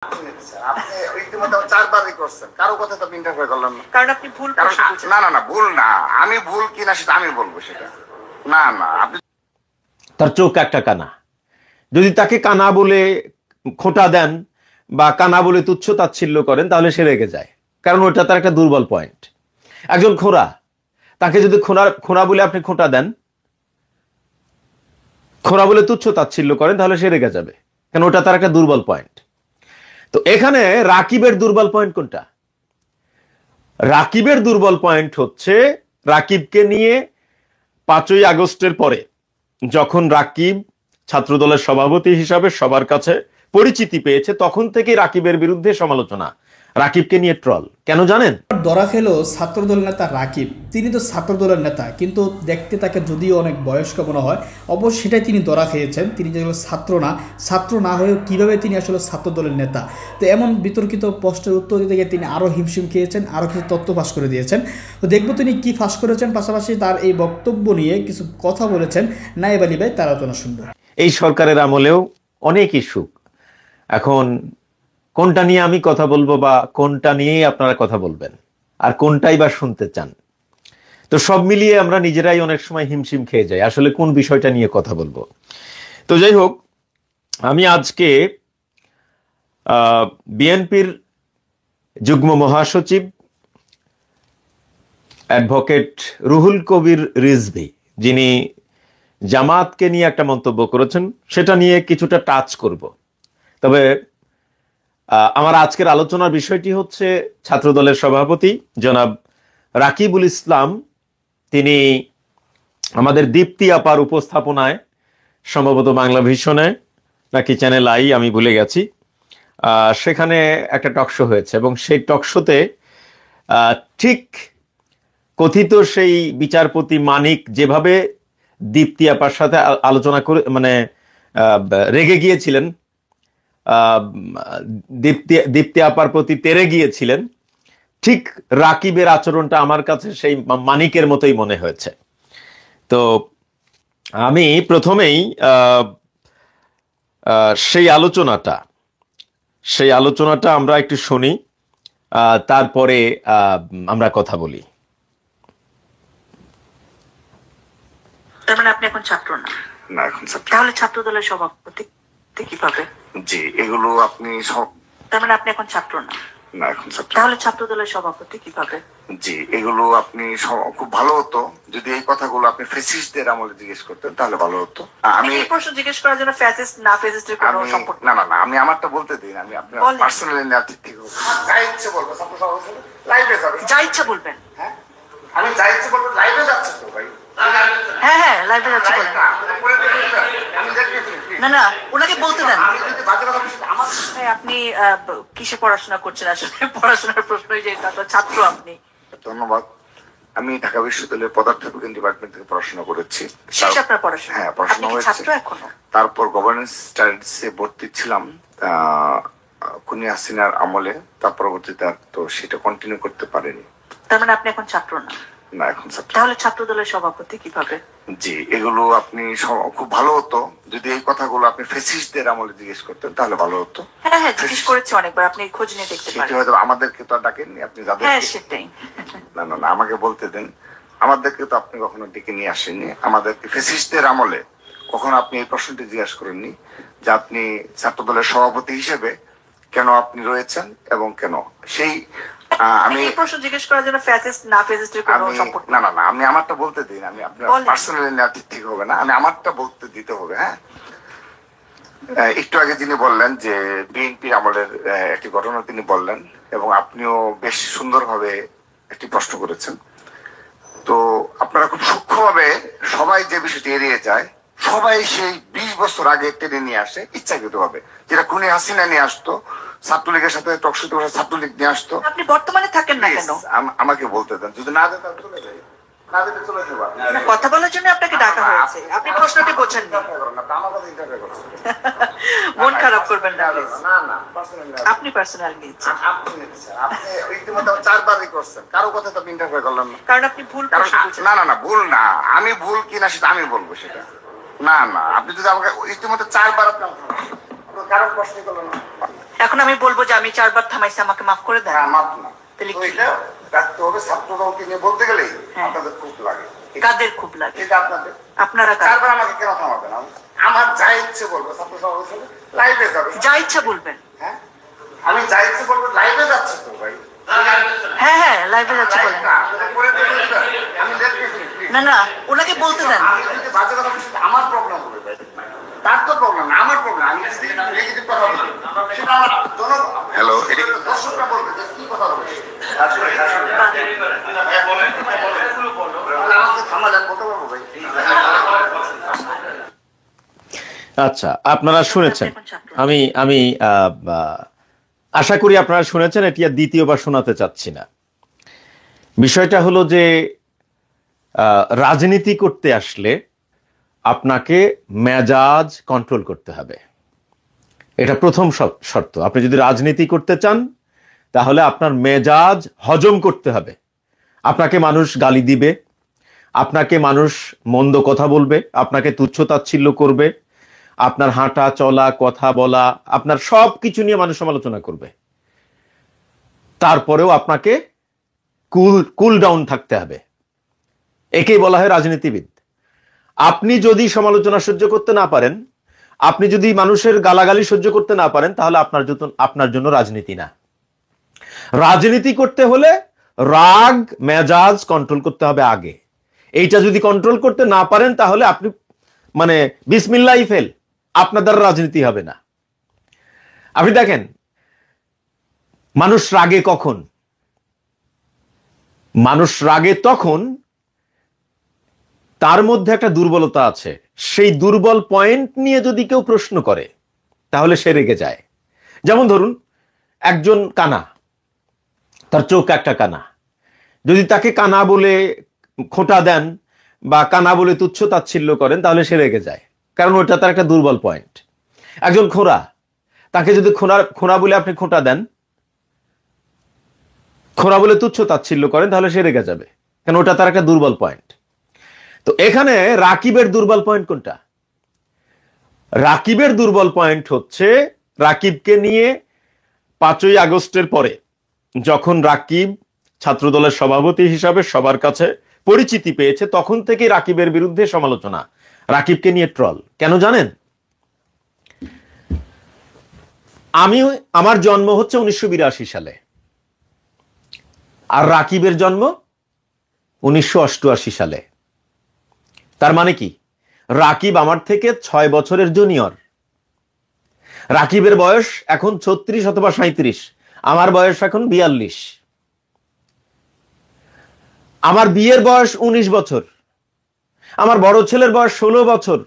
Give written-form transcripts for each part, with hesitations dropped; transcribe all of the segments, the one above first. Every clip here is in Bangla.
আপনি ইতিমধ্যে চারবারই করছেন, কারো কথা তো ইন্টারফেয়ার করলাম না। কারণ আপনি ভুল প্রশ্ন করছেন। না না না, ভুল না, আমি ভুল কিনা সেটা আমি বলবো, সেটা না না। আপনি তার চোখ একটা কানা, যদি তাকে কানা বলে খোঁটা দেন বা কানা বলে তুচ্ছ তাচ্ছিল্য করেন তাহলে সে রেগে যায়, কারণ ওটা তার একটা দুর্বল পয়েন্ট। একজন খোঁড়া, তাকে যদি খোঁড়া বলে আপনি খোঁটা দেন, খোঁড়া বলে তুচ্ছ তাচ্ছিল্য করেন তাহলে সে রেগে যাবে, কারণ ওটা তার একটা দুর্বল পয়েন্ট। তো এখানে রাকিবের দুর্বল পয়েন্ট কোনটা? রাকিবের দুর্বল পয়েন্ট হচ্ছে রাকিবকে নিয়ে 5ই আগস্টের পরে যখন রাকিব ছাত্রদলের সভাপতি হিসাবে সবার কাছে পরিচিতি পেয়েছে, তখন থেকে রাকিবের বিরুদ্ধে সমালোচনা, রাকিবকে নিয়ে ট্রল। কেন জানেন? ধরা খেলো ছাত্রদল নেতা রাকিব। তিনি তো ছাত্রদলের নেতা, কিন্তু দেখতে তাকে যদিও অনেক বয়স্ক মনে হয়, অবশ্য সেটাই তিনি ধরা খেয়েছেন। তিনি যেগুলো ছাত্র না হয়েও কীভাবে তিনি আসলে ছাত্রদলের নেতা। তো এমন বিতর্কিত প্রশ্নের উত্তর দিতে গিয়ে তিনি আরও হিমশিম খেয়েছেন, আরও কিছু তথ্য ফাঁস করে দিয়েছেন। তো দেখবো তিনি কী ফাঁস করেছেন, পাশাপাশি তার এই বক্তব্য নিয়ে কিছু কথা বলেছেন নায়েব আলী ভাই, তার আলোচনা শুনবো। এই সরকারের আমলেও অনেক ইস্যু, এখন কোনটা নিয়ে আমি কথা বলবো বা কোনটা নিয়েই আপনারা কথা বলবেন আর কোনটাই বা শুনতে চান, তো সব মিলিয়ে আমরা নিজেরাই অনেক সময় হিমশিম খেয়ে যাই আসলে কোন বিষয়টা নিয়ে কথা বলবো। তো যাই হোক, আমি আজকে বিএনপির যুগ্ম মহাসচিব অ্যাডভোকেট রুহুল কবির রিজভী, যিনি জামাতকে নিয়ে একটা মন্তব্য করেছেন, সেটা নিয়ে কিছুটা টাচ করব। তবে আমার আজকের আলোচনার বিষয়টি হচ্ছে ছাত্রদলের সভাপতি জনাব রাকিবুল ইসলাম। তিনি আমাদের দীপ্তি আপার উপস্থাপনায়, সম্ভবত বাংলা ভিশনে নাকি চ্যানেল আই, আমি ভুলে গেছি, সেখানে একটা টকশো হয়েছে এবং সেই টকশোতে ঠিক কথিত সেই বিচারপতি মানিক যেভাবে দীপ্তি আপার সাথে আলোচনা করে মানে রেগে গিয়েছিলেন, দীপ্তি আপার প্রতি তেরে গিয়েছিলেন, ঠিক রাকিবের আচরণটা আমার কাছে সেই মানিকের মতোই মনে হয়েছে। তো আমি প্রথমেই সেই আলোচনাটা আমরা একটু শুনি, তারপরে আমরা কথা বলি। তার মানে আপনি এখন ছাত্র না? না, এখন ছাত্র। তাহলে ছাত্রদলের সভাপতি কিভাবে? জি, এগুলো আপনি সব। তার মানে আপনি এখন ছাত্র না? না, এখন ছাত্র। তাহলে ছাত্রদলের সভাপতি কিভাবে? জি, এগুলো আপনি খুব ভালো হতো যদি এই কথাগুলো আপনি ফ্যাসিস্টদের আমলে জিজ্ঞেস করতেন, তাহলে ভালো হতো। আমি এই প্রশ্ন জিজ্ঞেস করার জন্য ফ্যাসিস্ট না ফ্যাসিস্টের কোনো সম্পর্ক না না না, আমি আমারটা বলতে দিন, আমি আপনার পার্সোনালি না, ঠিক হবে, যা ইচ্ছে বলবো, ছাত্র সভাপতি লাইভে যাবে, যা ইচ্ছা বলবেন। হ্যাঁ, আমি যা ইচ্ছে বলবো, লাইভে যাচ্ছে তো ভাই। হ্যাঁ হ্যাঁ, লাইভে যাচ্ছে বলেন। না না, ওনাকে বলতে দেন। আপনি কিসে পড়াশোনা করছেন আসলে? পড়াশোনার প্রশ্নই যে ছাত্র আপনি। ধন্যবাদ। আমি ঢাকা বিশ্ববিদ্যালয়ের পদার্থবিজ্ঞান ডিপার্টমেন্ট থেকে পড়াশোনা করেছি। শেষ আপনার পড়াশোনা? হ্যাঁ, পড়াশোনা হয়েছে। তারপর গভর্নেন্স স্টাডিজে ভর্তি ছিলাম খুনি হাসিনার আমলে, তার পরবর্তীতে তো সেটা কন্টিনিউ করতে পারিনি। তার মানে আপনি এখন ছাত্র না? না, এখন ছাত্র। তাহলে ছাত্রদলের সভাপতি কিভাবে? জি, এগুলো আপনি খুব ভালো হতো যদি এই কথাগুলো আপনি ফ্যাসিস্টদের আমলে জিজ্ঞেস করতেন, তাহলে ভালো হতো। হ্যাঁ হ্যাঁ, জিজ্ঞেস করেছি অনেকবার, আপনি খোঁজ নিয়ে দেখতে পারেন। সেটা হয়তো আমাদেরকে তো ডাকেননি, আপনি যাদের। হ্যাঁ সেটাই। না না না, আমাকে বলতে দেন। আমাদেরকে তো আপনি কখনো ডেকে নিয়ে আসেননি, আমাদেরকে ফ্যাসিস্টদের আমলে কখনো আপনি এই প্রশ্নটি জিজ্ঞাসা করেননি যে আপনি ছাত্রদলের সভাপতি হিসেবে কেন আপনি রয়েছেন এবং কেন সেই। আমি এই প্রশ্ন জিজ্ঞেস করার জন্য ফ্যাসিস্ট না ফ্যাসিস্টের কোনো সম্পর্ক? না না না, আমি আমারটা বলতে দিন, আমি আপনার পার্সোনালি না, ঠিক হবে না, আমি আমারটা বলতে দিতে হবে। হ্যাঁ, একটু আগে যিনি বললেন যে বিএনপি আমলের একটি ঘটনা তিনি বললেন এবং আপনিও বেশ সুন্দরভাবে একটি প্রশ্ন করেছেন। তো আপনারা খুব সূক্ষ্মভাবে সবাই যে বিষয়টি এড়িয়ে যায়, সবাই সেই 20 বছর আগে টেনে নিয়ে আসে ইচ্ছাকৃতভাবে, যেটা খুনি হাসিনা নিয়ে আসতো, ছাত্রলীগের সাথে টকশোতে বসে ছাত্রলীগ নিয়ে আসতো। আপনি বর্তমানে থাকেন না কেন? আমাকে বলতে দেন, যদি না দেন তাহলে চলে যাই, না দিতে চলে যাবো। কথা বলার জন্য আপনাকে ডাকা হয়েছে, আপনি প্রশ্নটি বোঝেন না। মন খারাপ করবেন না, না না, আপনি পার্সোনাল নিচ্ছেন। আপনি ইতিমধ্যে চারবারই করছেন, কারো কথা তো ইন্টারফেয়ার করলাম না। কারণ আপনি ভুল প্রশ্ন করছেন। না না না, ভুল না, আমি ভুল কিনা সেটা আমি বলবো, সেটা না না। আপনি যদি আমাকে ইতিমধ্যে 4 বার আপনি কারো প্রশ্ন করলেন না। এখন আমি বলবো যে আমি 4 বার থামাইছি, আমাকে মাফ করে দেন। মাফ না, তাহলে তো এটা রাখতে হবে। ছাত্র দলকে নিয়ে বলতে গেলেই আপনাদের খুব লাগে। কাদের খুব লাগে? এটা আপনাদের। আপনারা 4 বার আমাকে কেন থামাবেন? আমার যা ইচ্ছে বলবো, ছাত্র সমাবেশে লাইভে যাবে, যা ইচ্ছা বলবেন। হ্যাঁ, আমি যা ইচ্ছে বলবো, লাইভে যাচ্ছে তো ভাই। হ্যাঁ হ্যাঁ, লাইভে যাচ্ছে বলেন। আমি না না, ওনাকে বলতে দেন। আমি যদি বাজে কথা বলছি, আমার প্রবলেম হবে ভাই, তার তো প্রবলেম না, আমার প্রবলেম। আমি যদি নেগেটিভ কথা বলি, সেটা আমার হ্যালো, এটা দর্শকরা বলবে যে কি কথা বলছে, আমাকে থামালেন, বলতে পারবো ভাই। আচ্ছা, আপনারা শুনেছেন, আমি আমি আশা করি আপনারা শুনেছেন, এটি আর দ্বিতীয়বার শোনাতে চাচ্ছি না। বিষয়টা হলো যে রাজনীতি করতে আসলে আপনাকে মেজাজ কন্ট্রোল করতে হবে, এটা প্রথম শর্ত। আপনি যদি রাজনীতি করতে চান তাহলে আপনার মেজাজ হজম করতে হবে। আপনাকে মানুষ গালি দিবে, আপনাকে মানুষ মন্দ কথা বলবে, আপনাকে তুচ্ছ-তাচ্ছিল্য করবে, আপনার হাঁটা চলা, কথা বলা, আপনার সব কিছু নিয়ে মানুষ সমালোচনা করবে। তারপরেও আপনাকে কুল ডাউন থাকতে হবে। একেই বলা হয় রাজনীতিবিদ। আপনি যদি সমালোচনা সহ্য করতে না পারেন, আপনি যদি মানুষের গালাগালি সহ্য করতে না পারেন, তাহলে আপনার জন্য রাজনীতি না। রাজনীতি করতে হলে রাগ মেজাজ কন্ট্রোল করতে হবে আগে। এইটা যদি কন্ট্রোল করতে না পারেন, তাহলে আপনি মানে বিসমিল্লাহি ফেল, আপনার দ্বারা রাজনীতি হবে না। আপনি দেখেন, মানুষ রাগে কখন? মানুষ রাগে তখন তার মধ্যে একটা দুর্বলতা আছে, সেই দুর্বল পয়েন্ট নিয়ে যদি কেউ প্রশ্ন করে তাহলে সে রেগে যায়। যেমন ধরুন, একজন কানা, তার চোখ একটা কানা, যদি তাকে কানা বলে খোঁটা দেন বা কানা বলে তুচ্ছ তাচ্ছিল্য করেন, তাহলে সে রেগে যায়, কারণ ওটা তার একটা দুর্বল পয়েন্ট। একজন খোঁড়া, তাকে যদি খোঁড়া বলে আপনি খোঁটা দেন, খোঁড়া বলে তুচ্ছ তাচ্ছিল্য করেন, তাহলে সে রেগে যাবে, কারণ ওটা তার একটা দুর্বল পয়েন্ট। তো এখানে রাকিবের দুর্বল পয়েন্ট কোনটা? রাকিবের দুর্বল পয়েন্ট হচ্ছে, রাকিবকে নিয়ে 5ই আগস্টের পরে যখন রাকিব ছাত্রদলের সভাপতি হিসাবে সবার কাছে পরিচিতি পেয়েছে, তখন থেকে রাকিবের বিরুদ্ধে সমালোচনা, রাকিবকে নিয়ে ট্রল। কেন জানেন? আমার জন্ম হচ্ছে 1982 সালে, আর রাকিবের জন্ম 1988 সালে। তার মানে কি? রাকিব আমার থেকে 6 বছরের জুনিয়র। রাকিবের বয়স এখন 36 অথবা 37, আমার বয়স এখন 42। আমার বিয়ের বয়স 19 বছর, আমার বড় ছেলের বয়স 16 বছর।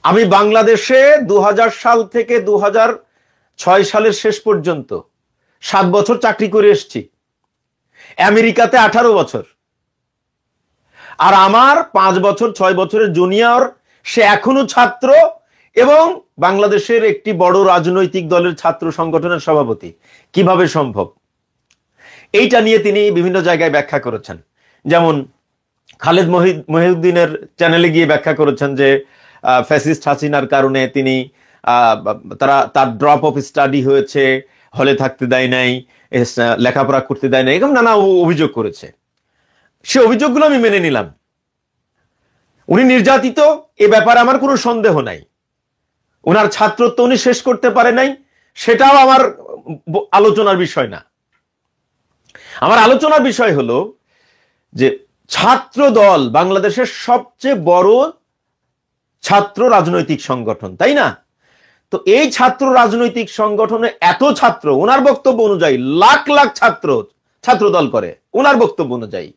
আমি বাংলাদেশে 2000 সাল থেকে 2006 সালের শেষ পর্যন্ত 7 বছর চাকরি করে এসেছি, আমেরিকাতে 18 বছর। আর আমার 5 বছর 6 বছরের জুনিয়র, সে এখনো ছাত্র এবং বাংলাদেশের একটি বড় রাজনৈতিক দলের ছাত্র সংগঠনের সভাপতি। কিভাবে সম্ভব? এইটা নিয়ে তিনি বিভিন্ন জায়গায় ব্যাখ্যা করেছেন। যেমন খালেদ মহিউদ্দিনের চ্যানেলে গিয়ে ব্যাখ্যা করেছেন যে ফ্যাসিস্ট হাসিনার কারণে তিনি তার ড্রপ অফ স্টাডি হয়েছে, হলে থাকতে দেয় নাই, লেখাপড়া করতে দেয় নাই, এরকম নানা অভিযোগ করেছে। সে অভিযোগগুলো আমি মেনে নিলাম। উনি নির্যাতিত, এ ব্যাপারে আমার কোনো সন্দেহ নাই। ওনার ছাত্রত্ব উনি শেষ করতে পারে নাই, সেটাও আমার আলোচনার বিষয় না। আমার আলোচনার বিষয় হলো যে ছাত্র দল বাংলাদেশের সবচেয়ে বড় ছাত্র রাজনৈতিক সংগঠন, তাই না? তো এই ছাত্র রাজনৈতিক সংগঠনে এত ছাত্র, ওনার বক্তব্য অনুযায়ী লাখ লাখ ছাত্র দল করে, ওনার বক্তব্য অনুযায়ী।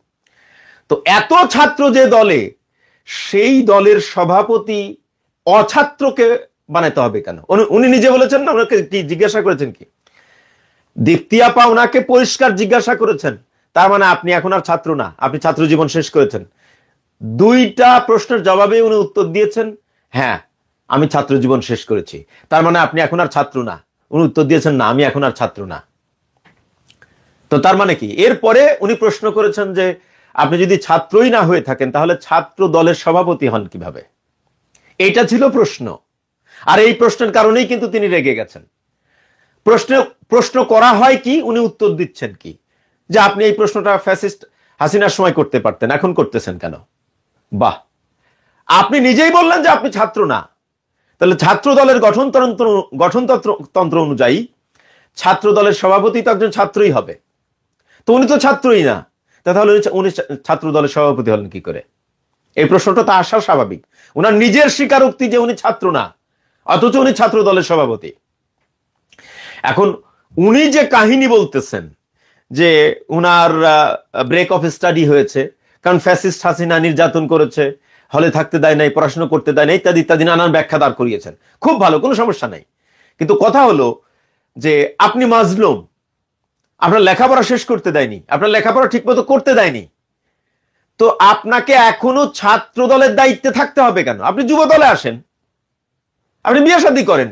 তো এত ছাত্র যে দলে, সেই দলের সভাপতি অছাত্রকে বানাতে হবে কেন? উনি নিজে বলেছেন না, ওনাকে কি জিজ্ঞাসা করেছেন কি? দীপ্তি আপা ওনাকে পরিষ্কার জিজ্ঞাসা করেছেন, তার মানে আপনি এখন আর ছাত্র না, আপনি ছাত্র জীবন শেষ করেছেন। 2টা প্রশ্নের জবাবে উনি উত্তর দিয়েছেন, হ্যাঁ আমি ছাত্র জীবন শেষ করেছি। তার মানে আপনি এখন আর ছাত্র না? উনি উত্তর দিয়েছেন, না আমি এখন আর ছাত্র না। তো তার মানে কি? এরপরে উনি প্রশ্ন করেছেন যে আপনি যদি ছাত্রই না হয়ে থাকেন, তাহলে ছাত্র দলের সভাপতি হন কিভাবে? এটা ছিল প্রশ্ন। আর এই প্রশ্নের কারণেই কিন্তু তিনি রেগে গেছেন। প্রশ্ন করা হয় কি, উনি উত্তর দিচ্ছেন কি, যে আপনি এই প্রশ্নটা ফ্যাসিস্ট হাসিনার সময় করতে পারতেন, এখন করতেছেন কেন? বাহ, আপনি নিজেই বললেন যে আপনি ছাত্র না, তাহলে ছাত্র দলের গঠনতন্ত্র অনুযায়ী ছাত্র দলের সভাপতি তো একজন ছাত্রই হবে, তো উনি তো ছাত্রই না, তাহলে উনি ছাত্র দলের সভাপতি হলেন কি করে? এই প্রশ্নটা তো আসা স্বাভাবিক। উনার নিজের স্বীকারোক্তি যে উনি ছাত্র না, অথচ উনি ছাত্র দলের সভাপতি। এখন উনি যে কাহিনী বলতেছেন যে উনার ব্রেক অফ স্টাডি হয়েছে, কারণ ফ্যাসিস্ট হাসিনা নির্যাতন করেছে, হলে থাকতে দেয় নাই, পড়াশোনা করতে দেয় নাই, ইত্যাদি ইত্যাদি নানান ব্যাখ্যা দাঁড় করিয়েছেন। খুব ভালো, কোনো সমস্যা নাই। কিন্তু কথা হলো যে আপনি মাজলুম, আপনার লেখাপড়া শেষ করতে দেয়নি, আপনার লেখাপড়া ঠিক মতো করতে দেয়নি, তো আপনাকে এখনো ছাত্র দলের দায়িত্বে থাকতে হবে কেন? আপনি যুব দলে আসেন, আপনি বিয়ে শাদী করেন,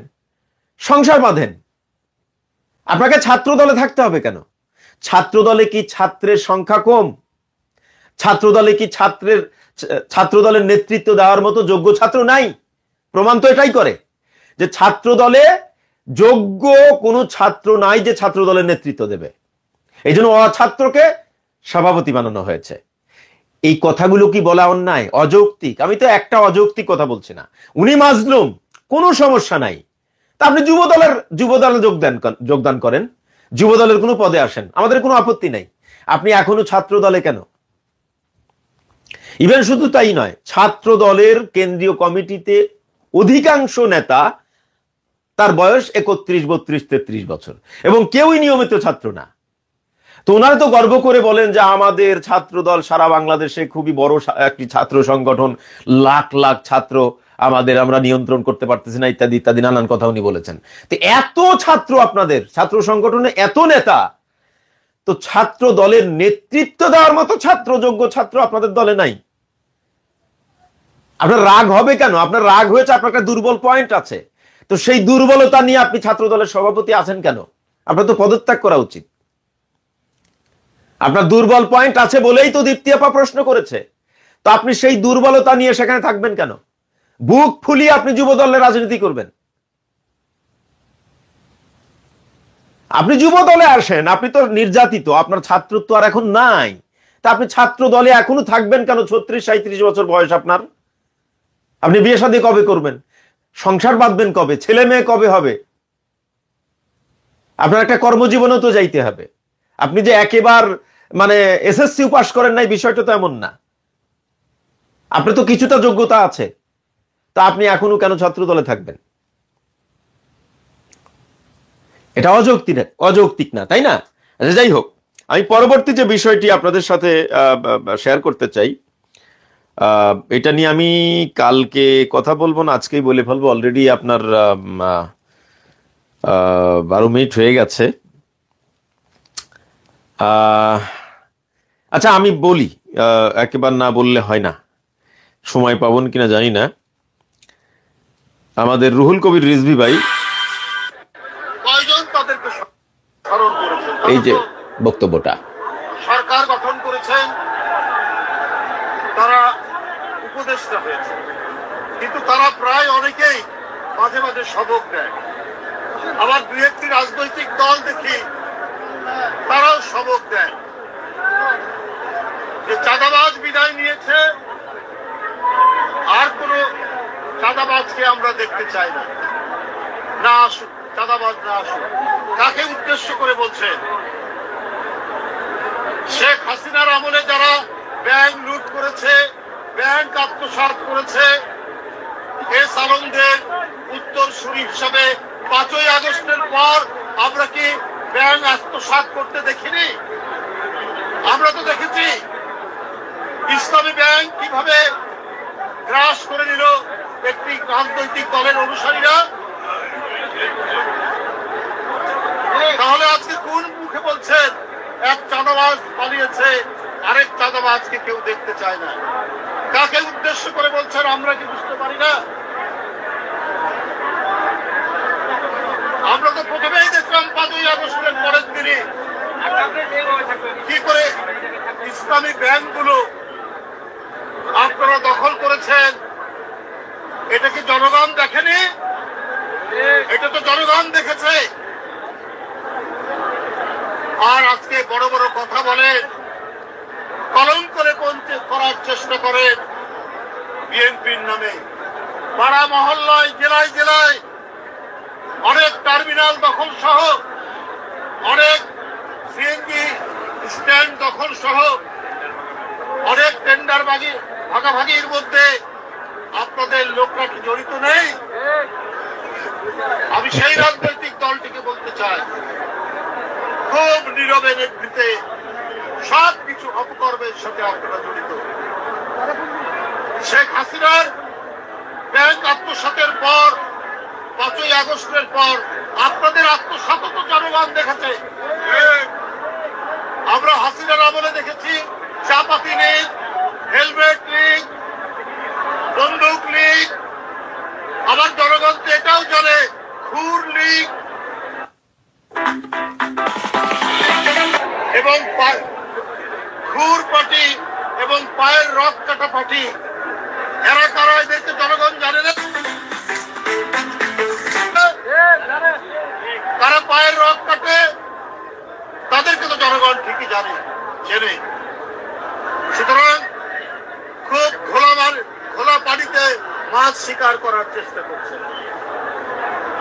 সংসার বাঁধেন, আপনাকে ছাত্র দলে থাকতে হবে কেন? ছাত্র দলে কি ছাত্রের সংখ্যা কম? ছাত্র দলে কি ছাত্র দলের নেতৃত্ব দেওয়ার মতো যোগ্য ছাত্র নাই? প্রমাণ তো এটাই করে যে ছাত্র দলে যোগ্য কোনো ছাত্র নাই যে ছাত্র দলের নেতৃত্ব দেবে। এই জন্য অছাত্রকে সভাপতি বানানো হয়েছে। এই কথাগুলো কি বলা অন্যায়, অযৌক্তিক? আমি তো একটা অযৌক্তিক কথা বলছি না। উনি মাজলুম, কোনো সমস্যা নাই, তা আপনি যুব দলে যোগদান করেন, যুব দলের কোনো পদে আসেন, আমাদের কোনো আপত্তি নাই। আপনি এখনো ছাত্র দলে কেন? ইভেন শুধু তাই নয়, ছাত্র দলের কেন্দ্রীয় কমিটিতে অধিকাংশ নেতা তার বয়স 31, 32, 33 বছর, এবং কেউই নিয়মিত ছাত্র না। তো ওনারা তো গর্ব করে বলেন যে আমাদের ছাত্র দল সারা বাংলাদেশে খুবই বড় একটি ছাত্র সংগঠন, লাখ লাখ ছাত্র আমাদের, আমরা নিয়ন্ত্রণ করতে পারতেছি না, ইত্যাদি ইত্যাদি নানান কথা উনি বলেছেন। তো এত ছাত্র, আপনাদের ছাত্র সংগঠনে এত নেতা, তো ছাত্র দলের নেতৃত্ব দেওয়ার মতো যোগ্য ছাত্র আপনাদের দলে নাই। আপনার রাগ হবে কেন? আপনার রাগ হয়েছে, আপনার একটা দুর্বল পয়েন্ট আছে, তো সেই দুর্বলতা নিয়ে আপনি ছাত্র দলের সভাপতি আছেন কেন? আপনার তো পদত্যাগ করা উচিত। আপনার দুর্বল পয়েন্ট আছে বলেই তো দীপ্তি আপা প্রশ্ন করেছে, তো আপনি সেই দুর্বলতা নিয়ে সেখানে থাকবেন কেন? বুক ফুলিয়ে আপনি যুব দলের রাজনীতি করবেন। আপনি যুব দলে আসেন, আপনি তো নির্যাতিত, আপনার ছাত্রত্ব আর এখন নাই, তা আপনি ছাত্র দলে এখনো থাকবেন কেন? 36-37 বছর বয়স আপনার, আপনি বিয়ে শাদী কবে করবেন? সংসার বাঁধবেন কবে? ছেলে মেয়ে কবে হবে? আপনার একটা কর্মজীবনও তো যাইতে হবে। আপনি যে একেবারে মানে এসএসসি পাস করেন নাই, বিষয়টা তো এমন না, আপনার তো কিছুটা যোগ্যতা আছে, তা আপনি এখনো কেন ছাত্র দলে থাকবেন? এটা অযৌক্তিক না, তাই না? যাই হোক, আমি পরবর্তী যে বিষয়টি আপনাদের সাথে শেয়ার করতে চাই, এটা নিয়ে আমি কালকে কথা বলবো না, আজকেই বলে ফেলবো। অলরেডি আপনার 12 মিনিট হয়ে গেছে। আচ্ছা, আমি বলি, একেবারে না বললে হয় না, সময় পাবন কিনা জানি না। আমাদের রুহুল কবির রিজভী ভাই এই যে বক্তব্যটা, সরকার গঠন করেছেন, তারা উপদেষ্টা হয়েছে, কিন্তু তারা প্রায় অনেকেই মাঝে মাঝে সবক দেয়। আবার দুই একটি রাজনৈতিক দল দেখি তারাও সবক দেয় যে চাঁদাবাজ বিদায় নিয়েছে, আর কোন চাঁদাবাজকে আমরা দেখতে চাই না, না আসুক চাঁদাবাজ, না আসুক। কাকে উদ্দেশ্য করে বলছেন? শেখ হাসিনার আমলে যারা ব্যাংক লুট করেছে, ব্যাংক আত্মসাৎ করেছে, এস আলমদের উত্তরসূরি হিসাবে 5ই আগস্টের পর আমরা কি ব্যাংক আত্মসাৎ করতে দেখিনি? আমরা তো দেখেছি ইসলামী ব্যাংক কিভাবে গ্রাস করে নিল একটি রাজনৈতিক দলের অনুসারীরা। তাহলে আজকে কোন মুখে বলছেন এক চাঁদাবাজ পালিয়েছে, আরেক চাঁদাবাজকে কেউ দেখতে চায় না? কাকে উদ্দেশ্য করে বলছেন আমরা কি বুঝতে পারি না? আমরা তো প্রথমেই দেখলাম 5ই আগস্টের পরের দিনই কি করে ইসলামী ব্যাংকগুলো আপনারা দখল করেছেন। এটা কি জনগণ দেখেনি? এটা তো জনগণ দেখেছে। আর আজকে বড় বড় কথা বলে, কলঙ্ক করার চেষ্টা করে বিএনপির নামে। পাড়া মহল্লায়, জেলায় জেলায় অনেক টার্মিনাল দখল সহ, অনেক সিএনজি স্ট্যান্ড দখল সহ, অনেক টেন্ডার ভাগাভাগির মধ্যে আপনাদের লোকরা কি জড়িত নেই? আমি সেই রাজনৈতিক দলটিকে বলতে চাই, খুব নীরবে নেতৃত্বে সবকিছু অপকর্মের সাথে আপনারা জড়িত। শেখ হাসিনার ব্যাংক আত্মসাতের পর, 5ই আগস্টের পর আপনাদের আত্মসাত তো জনগণ দেখেছে। আমরা হাসিনার আমলে দেখেছি চাপাতি লীগ, হেলমেট লীগ, বন্দুক লীগ, আবার জনগণ তো এটাও জানে খুর লীগ এবং খুর পার্টি এবং পায়ের রক কাটা পার্টি। এরা কারা, এদেরকে জনগণ জানে না। তারা পায়ের রক কাটে, তাদেরকে তো জনগণ ঠিকই জানে, চেনে। সুতরাং খুব খোলা পানিতে মাছ শিকার করার চেষ্টা করছে।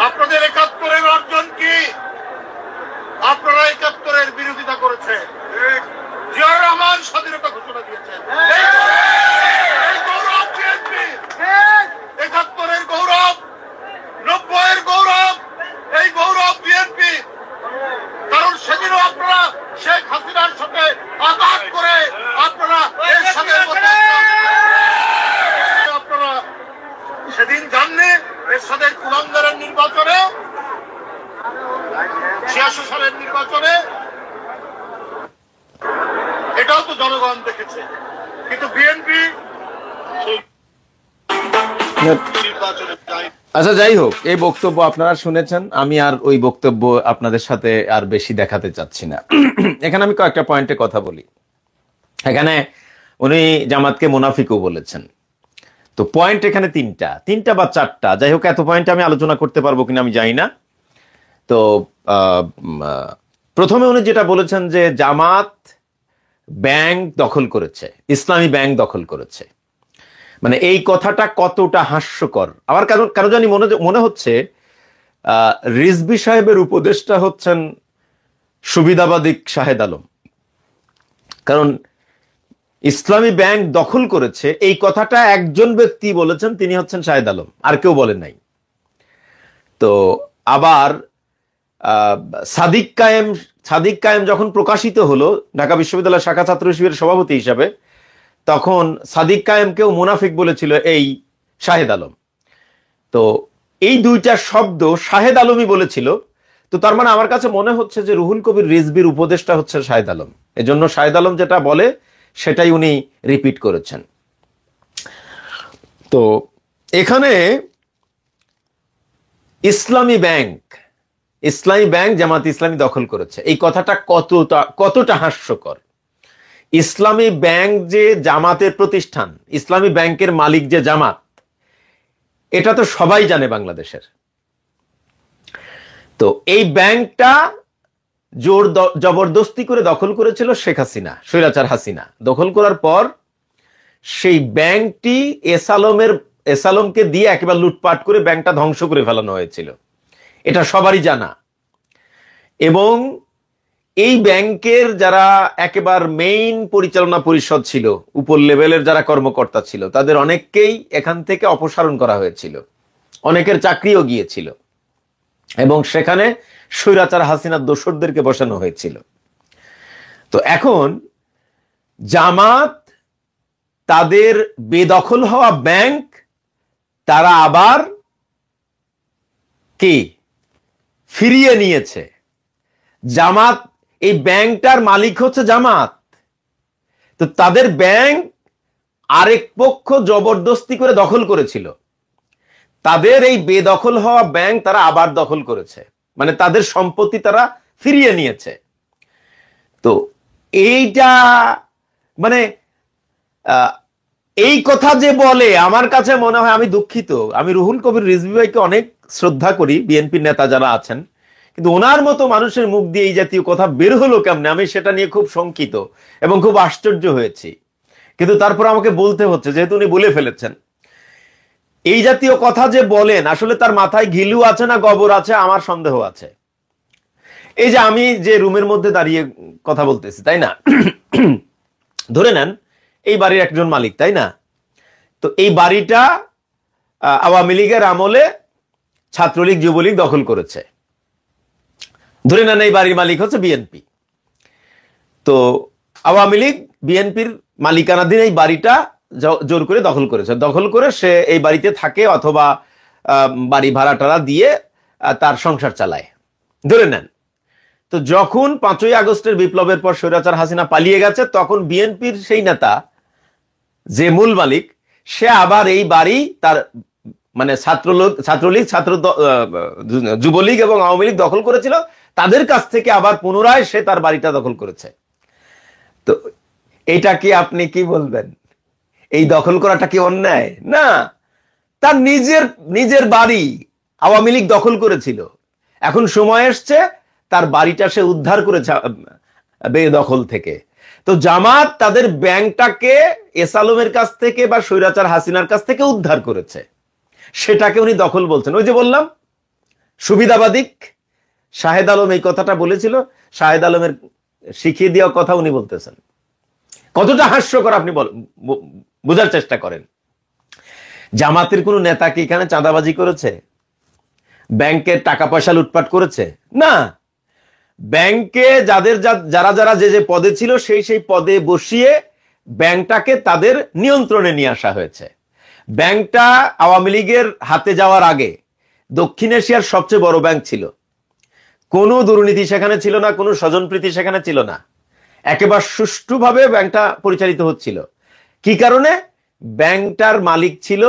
আপনাদের 71-এর অর্জন কি? আপনারা 71-এর বিরোধিতা করেছে। জিয়াউর রহমান স্বাধীনতা ঘোষণা দিয়েছেন। এই গৌরব বিএনপি, 71-এর গৌরব, 90-এর গৌরব, এই গৌরব বিএনপি। কারণ সেদিনও আপনারা শেখ হাসিনার সাথে আঘাত করে আপনারা এরশাদের আপনারা সেদিন জানলে এরশাদের কুলাঙ্গারের নির্বাচনে, 86 সালের নির্বাচনে, এটাও তো জনগণ দেখেছে। কিন্তু বিএনপি নির্বাচনে যায়। আচ্ছা, যাই হোক, এই বক্তব্য আপনারা শুনেছেন। আমি আর ওই বক্তব্য আপনাদের সাথে আর বেশি দেখাতে চাচ্ছি না। এখানে আমি কয়েকটা পয়েন্টে কথা বলি। এখানে উনি জামাতকে মুনাফিকও বলেছেন। তো পয়েন্ট এখানে তিনটা বা চারটা, যাই হোক, এত পয়েন্ট আমি আলোচনা করতে পারবো কিনা আমি জানি না। তো প্রথমে উনি যেটা বলেছেন যে জামাত ব্যাংক দখল করেছে, ইসলামী ব্যাংক দখল করেছে, মানে এই কথাটা কতটা হাস্যকর। আমার কারো জানি মনে হচ্ছে রিজভী সাহেবের উপদেষ্টা হচ্ছেন সুবিধাবাদী শাহেদ আলম। কারণ ইসলামী ব্যাংক দখল করেছে এই কথাটা একজন ব্যক্তি বলেছেন, তিনি হচ্ছেন শাহেদ আলম, আর কেউ বলেন নাই। তো আবার সাদিক কায়েম যখন প্রকাশিত হলো ঢাকা বিশ্ববিদ্যালয় শাখা ছাত্র শিবিরের সভাপতি হিসাবে, তখন সাদিক কায়েমকেও মুনাফিক বলেছিল এই শাহেদ আলম। তো এই দুইটা শব্দ শাহেদ আলমই বলেছিল। তো তার মানে আমার কাছে মনে হচ্ছে যে রুহুল কবির রিজভির উপদেষ্টা হচ্ছে শাহেদ আলম। এজন্য শাহেদ আলম যেটা বলে সেটাই উনি রিপিট করেছেন। তো এখানে ইসলামী ব্যাংক জামাত ইসলামী দখল করেছে, এই কথাটা কতটা হাস্যকর। ইসলামী ব্যাংক যে জামাতের প্রতিষ্ঠান, ইসলামী ব্যাংকের মালিক যে জামাত, এটা তো সবাই জানে বাংলাদেশের। তো এই ব্যাংকটা জোর জবরদস্তি করে দখল করেছিল শেখ হাসিনা, স্বৈরাচার হাসিনা। দখল করার পর সেই ব্যাংকটি এসালমকে দিয়ে একেবারে লুটপাট করে ব্যাংকটা ধ্বংস করে ফেলানো হয়েছিল, এটা সবারই জানা। এবং এই ব্যাংকের যারা একেবারে মেইন পরিচালনা পরিষদ ছিল, উপর লেভেলের যারা কর্মকর্তা ছিল, তাদের অনেককেই এখান থেকে অপসারণ করা হয়েছিল, অনেকের চাকরিও গিয়েছিল, এবং সেখানে স্বৈরাচার হাসিনার দোসরদেরকে বসানো হয়েছিল। তো এখন জামাত তাদের বেদখল হওয়া ব্যাংক তারা আবার কি ফিরিয়ে নিয়েছে। জামাত, এই ব্যাংকটার মালিক হচ্ছে জামাত। তো তাদের ব্যাংক আরেক পক্ষ জবরদস্তি করে দখল করেছিল, তাদের এই বেদখল হওয়া ব্যাংক তারা আবার দখল করেছে, মানে তাদের সম্পত্তি তারা ফিরিয়ে নিয়েছে। তো এইটা মানে এই কথা যে বলে, আমার কাছে মনে হয়, আমি দুঃখিত, আমি রুহুল কবির রিজভী ভাইকে অনেক শ্রদ্ধা করি বিএনপির নেতা যারা আছেন, কিন্তু ওনার মতো মানুষের মুখ দিয়ে এই জাতীয় কথা বের হলো কেমনে, আমি সেটা নিয়ে খুব শঙ্কিত এবং খুব আশ্চর্য হয়েছি। কিন্তু তারপর আমাকে বলতে হচ্ছে, যেহেতু উনি বলে ফেলেছেন। এই জাতীয় কথা যে বলেন, আসলে তার মাথায় ঘিলু আছে না গোবর আছে, আমার সন্দেহ আছে। এই যে আমি যে রুমের মধ্যে দাঁড়িয়ে কথা বলতেছি, তাই না, ধরে নেন এই বাড়ির একজন মালিক, তাই না, তো এই বাড়িটা আওয়ামী লীগের আমলে ছাত্রলীগ যুবলীগ দখল করেছে। ধরে নেন এই বাড়ির মালিক হচ্ছে বিএনপি, তো আওয়ামী লীগ বিএনপির মালিকানাধীন এই বাড়িটা জোর করে দখল করেছে, দখল করে সে এই বাড়িতে থাকে অথবা বাড়ি ভাড়া টাড়া দিয়ে তার সংসার চালায়, ধরে নেন। তো যখন 5ই আগস্টের বিপ্লবের পর স্বৈরাচার হাসিনা পালিয়ে গেছে, তখন বিএনপির সেই নেতা যে মূল মালিক, সে আবার এই বাড়ি তার মানে ছাত্রলীগ যুবলীগ এবং আওয়ামী লীগ দখল করেছিল, তাদের কাছ থেকে আবার পুনরায় সে তার বাড়িটা দখল করেছে। তো এটা কি আপনি কি বলবেন, এই দখল করাটা কি অন্যায়? না, তার নিজের বাড়ি আওয়ামী লীগ দখল করেছিল, এখন সময় এসছে তার বাড়িটা সে উদ্ধার করেছে বেদখল থেকে। তো জামাত তাদের ব্যাংকটাকে এস আলমের কাছ থেকে বা স্বৈরাচার হাসিনার কাছ থেকে উদ্ধার করেছে, সেটাকে উনি দখল বলছেন। ওই যে বললাম সুবিধাবাদিক শাহেদ আলম এই কথাটা বলেছিল, শাহেদ আলমের শিখিয়ে দেওয়া কথা উনি বলতেছেন। কতটা হাস্যকর আপনি বোঝার চেষ্টা করেন। জামাতের কোন নেতা কি এখানে চাঁদাবাজি করেছে, ব্যাংকের টাকা পয়সা লুটপাট করেছে? না, ব্যাংকে যারা যারা যে পদে ছিল সেই পদে বসিয়ে ব্যাংকটাকে তাদের নিয়ন্ত্রণে নিয়ে আসা হয়েছে। ব্যাংকটা আওয়ামী লীগের হাতে যাওয়ার আগে দক্ষিণ এশিয়ার সবচেয়ে বড় ব্যাংক ছিল, কোনো দুর্নীতি সেখানে ছিল না, কোনো স্বজনপ্রীতি সেখানে ছিল না, একেবারে সুষ্ঠুভাবে ব্যাংকটা পরিচালিত হচ্ছিল। কি কারণে? ব্যাংকটার মালিক ছিল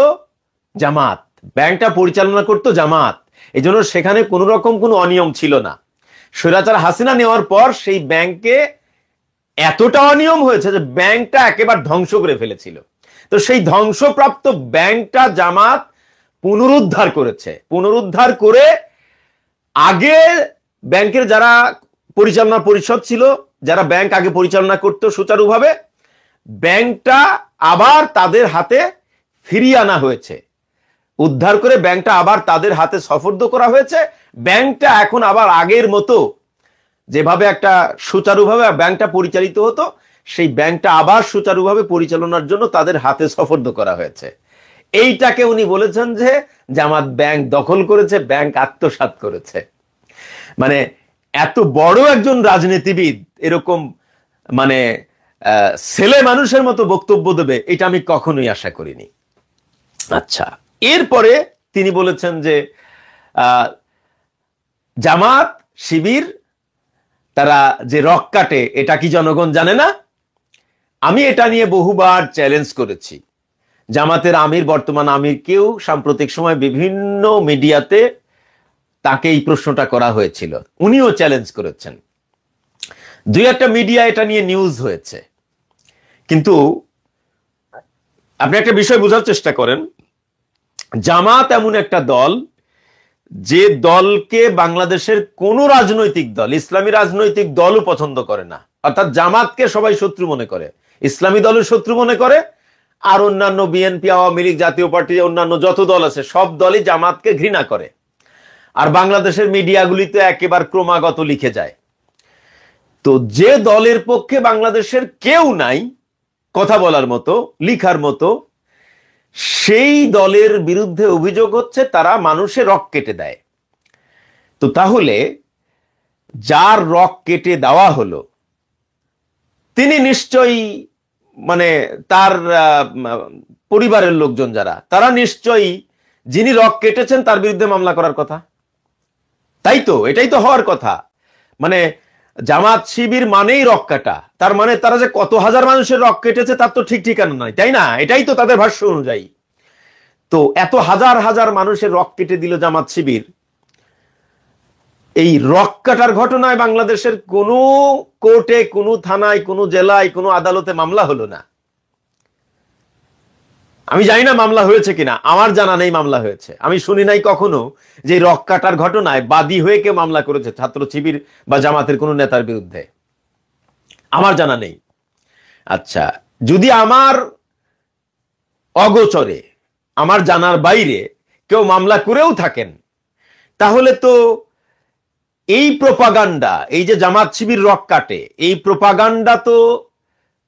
জামাত, ব্যাংকটা পরিচালনা করত জামাত, এই জন্য সেখানে কোনো রকম কোনো অনিয়ম ছিল না। স্বৈরাচার হাসিনা নেওয়ার পর সেই ব্যাংকে এতটা অনিয়ম হয়েছে যে ব্যাংকটা একেবারে ধ্বংস করে ফেলেছিল। তো সেই ধ্বংসপ্রাপ্ত ব্যাংকটা জামাত পুনরুদ্ধার করেছে, পুনরুদ্ধার করে আগে ব্যাংকের যারা পরিচালনা পরিষদ ছিল, যারা ব্যাংক আগে পরিচালনা করতো সুচারুভাবে, ব্যাংকটা আবার তাদের হাতে ফিরিয়ে আনা হয়েছে, উদ্ধার করে ব্যাংকটা আবার তাদের হাতে সোপর্দ করা হয়েছে। ব্যাংকটা এখন আবার আগের মতো যেভাবে একটা সুচারুভাবে ব্যাংকটা পরিচালিত হতো, সেই ব্যাংকটা আবার সুচারুভাবে পরিচালনার জন্য তাদের হাতে সোপর্দ করা হয়েছে। এইটাকে উনি বলেছেন যে জামাত ব্যাংক দখল করেছে, ব্যাংক আত্মসাৎ করেছে। মানে এত বড় একজন রাজনীতিবিদ এরকম মানে ছেলে মানুষের মতো বক্তব্য দেবে, এটা আমি কখনোই আশা করিনি। আচ্ছা, এরপরে তিনি বলেছেন যে জামাত শিবির তারা যে রক কাটে, এটা কি জনগণ জানে না? আমি এটা নিয়ে বহুবার চ্যালেঞ্জ করেছি। জামাতের আমির, বর্তমান আমির কেউ সাম্প্রতিক সময় বিভিন্ন মিডিয়াতে তাকে এই প্রশ্নটা করা হয়েছিল, উনিও চ্যালেঞ্জ করেছেন, 2-1টা মিডিয়া এটা নিয়ে নিউজ হয়েছে। কিন্তু আপনি একটা বিষয় বোঝার চেষ্টা করেন, জামাত এমন একটা দল যে দলকে বাংলাদেশের কোন রাজনৈতিক দল, ইসলামী রাজনৈতিক দলও পছন্দ করে না। অর্থাৎ জামাতকে সবাই শত্রু মনে করে, ইসলামী দলের শত্রু মনে করে, আর অন্যান্য বিএনপি, আওয়ামী লীগ, জাতীয় পার্টি, অন্যান্য যত দল আছে সব দলই জামাতকে ঘৃণা করে। আর বাংলাদেশের মিডিয়াগুলিতে একেবারে ক্রমাগত লিখে যায়। তো যে দলের পক্ষে বাংলাদেশের কেউ নাই কথা বলার মতো, লিখার মতো, সেই দলের বিরুদ্ধে অভিযোগ হচ্ছে তারা মানুষের রক কেটে দেয়। তো তাহলে যার রক কেটে দেওয়া হলো তিনি নিশ্চয়ই মানে তার পরিবারের লোকজন যারা, তারা নিশ্চয়ই যিনি রক কেটেছেন তার বিরুদ্ধে মামলা করার কথা, তাই তো? এটাই তো হওয়ার কথা। মানে জামাত শিবির মানেই রক কাটা, তার মানে তারা যে কত হাজার মানুষের রক কেটেছে তার তো ঠিক ঠিকানা নয়, তাই না? এটাই তো তাদের ভাষ্য অনুযায়ী। তো এত হাজার হাজার মানুষের রক কেটে দিল জামাত শিবির। এই রক কাটার ঘটনায় বাংলাদেশের কোনো কোর্টে, কোনো থানায়, কোনো জেলায়, কোনো আদালতে মামলা হলো না। আমি জানি না মামলা হয়েছে কিনা, আমার জানা নেই মামলা হয়েছে। আমি শুনি নাই কখনো যে রক কাটার ঘটনায় বাদী হয়ে কেউ মামলা করেছে ছাত্র শিবির বা জামাতের কোনো নেতার বিরুদ্ধে, আমার জানা নেই। আচ্ছা, যদি আমার অগোচরে, আমার জানার বাইরে কেউ মামলা করেও থাকেন, তাহলে তো এই প্রোপাগান্ডা, এই যে জামাত শিবির রক কাটে, এই প্রোপাগান্ডা তো